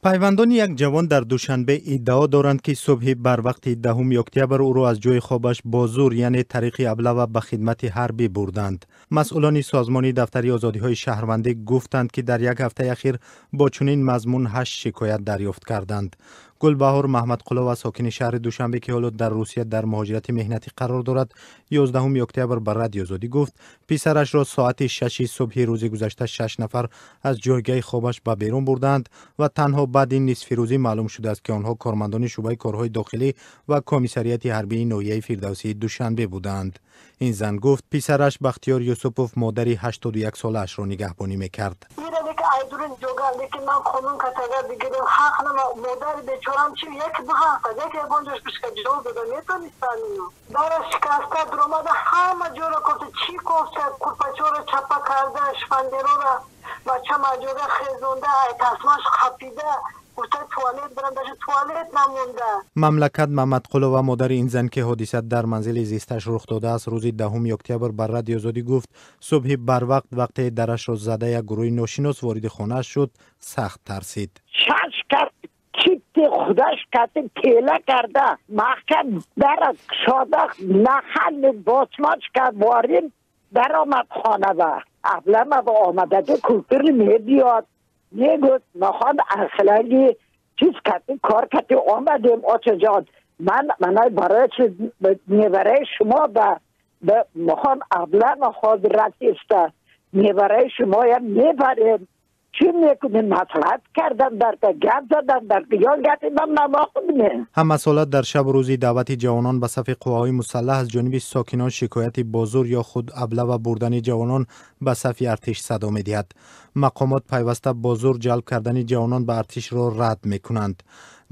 پیوندان یک جوان در دوشنبه ادعا دارند که صبح بر وقت 10 اکتبر او را از جای خوابش با زور یعنی طریق ابله به خدمت حربی بردند. مسئولان سازمان دفتری آزادی‌های شهروندی گفتند که در یک هفته اخیر با چنین مضمون 8 شکایت دریافت کردند. گلبهار محمد قلو ساکن شهر دوشنبه که حالا در روسیه در مهاجرت مهنتی قرار دارد 11 اکتبر بر رادیو آزادی گفت پسرش را ساعت 6 صبح روز گذشته 6 نفر از جایگاه خوابش به بیرون بردند و تنها بعد این نصف روزی معلوم شده است که آنها کارمندان شعبه کارهای داخلی و کمیسریات حربی نویه فردوسی دوشنبه بودند. این زن گفت پسرش بختیار یوسفوف مادری 81 سالش را نگهبانی میکرد. ایدورین جوگا لیکن من خونون کتاگر بگیرم حق نما مادر بیچارم چی یک بخواسته یک بانجش بشکه جواب بده نیتونستن اینو داره شکسته درآمده همه جورا کرده چی کوفته کرپچو را چپا کرده شپندرو را بچه مجوره خیزونده تصماش خپیده مملکت محمد قلو و مادر این زن که حادثه در منزل زیستش رخ داده است روز 10 اکتبر بر رادیو آزادی گفت صبح بر وقت درش را زده یک گروه ناشناس وارد خانه شد سخت ترسید. شش کرد چیت خودش کتی پیله کرده محکم در شادخ نخل باسماش کرد وارین در آمد خانه با ابلم با آمده که کلتر میبیاد میگوید میخواد اصلاحی چیز کتی کار کتی آمدیم آچه جان من برای شما به میخواد ابلم حاضرت است برای شما یا میبریم چی میکنیم مسئلت کردن در گرد زدن در یا گرد من نماخونیم. هم مسئولت در شب روزی دعوت جوانان به صف قواهای مسلح از جانب ساکنان شکایت بازور یا خود ابله و بردن جوانان به صف ارتش صدا می‌دهد. مقامات پیوسته بازور جلب کردن جوانان به ارتش را رد میکنند.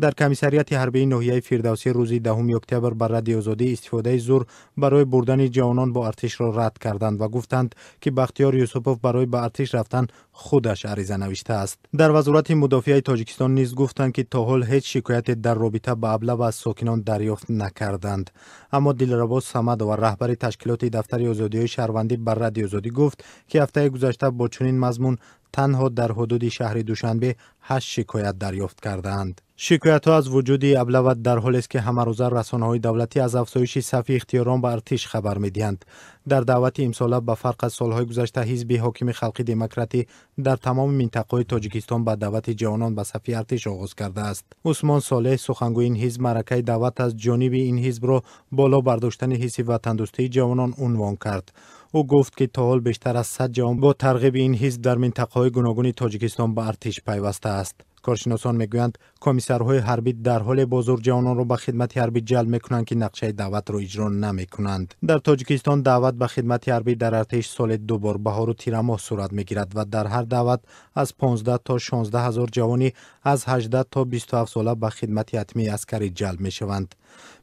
در کمیسریات حربی ناحیه فردوسی روز 10 اکتبر بر رادیو آزادی استفاده زور برای بردن جوانان با ارتش را رد کردند و گفتند که بختیار یوسفوف برای به ارتش رفتن خودش عریضه نوشته است. در وزارت مدافعه تاجیکستان نیز گفتند که تا حال هیچ شکایت در رابطه با ابله و ساکنان دریافت نکردند. اما دلربا صمد و رهبر تشکیلات دفتری آزادی‌های شهروندی بر رادیو آزادی گفت که هفته گذشته با چنین مضمون تنها در حدود شهر دوشنبه 8 شکایت دریافت کردند. شکایت ها از وجود ابله در حالی است که همه روزه رسانه‌های دولتی از افزایش صف اختیاران به ارتش خبر می‌دهند. در دعوت امساله به فرق از سالهای گذشته حزب حاکم خلقی دموکراتی در تمام منطقه‌های تاجیکستان به دعوت جوانان به صف ارتش آغاز کرده است. عثمان صالح سخنگوی این حزب معرکه دعوت از جانب این حزب را بالا برداشتن حس وطن‌دوستی جوانان عنوان کرد. او گفت که تا حال بیشتر از 100 جوان با ترغیب این حزب در منطقه‌های گوناگون تاجیکستان به ارتش پیوسته است. کارشناسان میگویند کمیسرهای حربی در حال بازور جوانان را به خدمت حربی جلب میکنند که نقشه دعوت را اجرا نمیکنند. در تاجیکستان دعوت به خدمت حربی در ارتش سال 2 بار بهار و تیر ماه صورت میگیرد و در هر دعوت از 15 تا 16 هزار جوانی از 18 تا 27 ساله به خدمت حتمی عسکری جلب میشوند.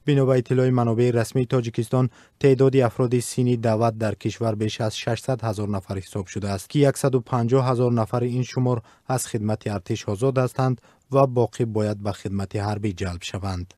بنا به اطلاع منابع رسمی تاجیکستان تعداد افراد سینی دعوت در کشور بیش از 600 هزار نفر حساب شده است که 150 هزار نفر این شمار از خدمت ارتش آزاد هستند و باقی باید به خدمت حربی جلب شوند.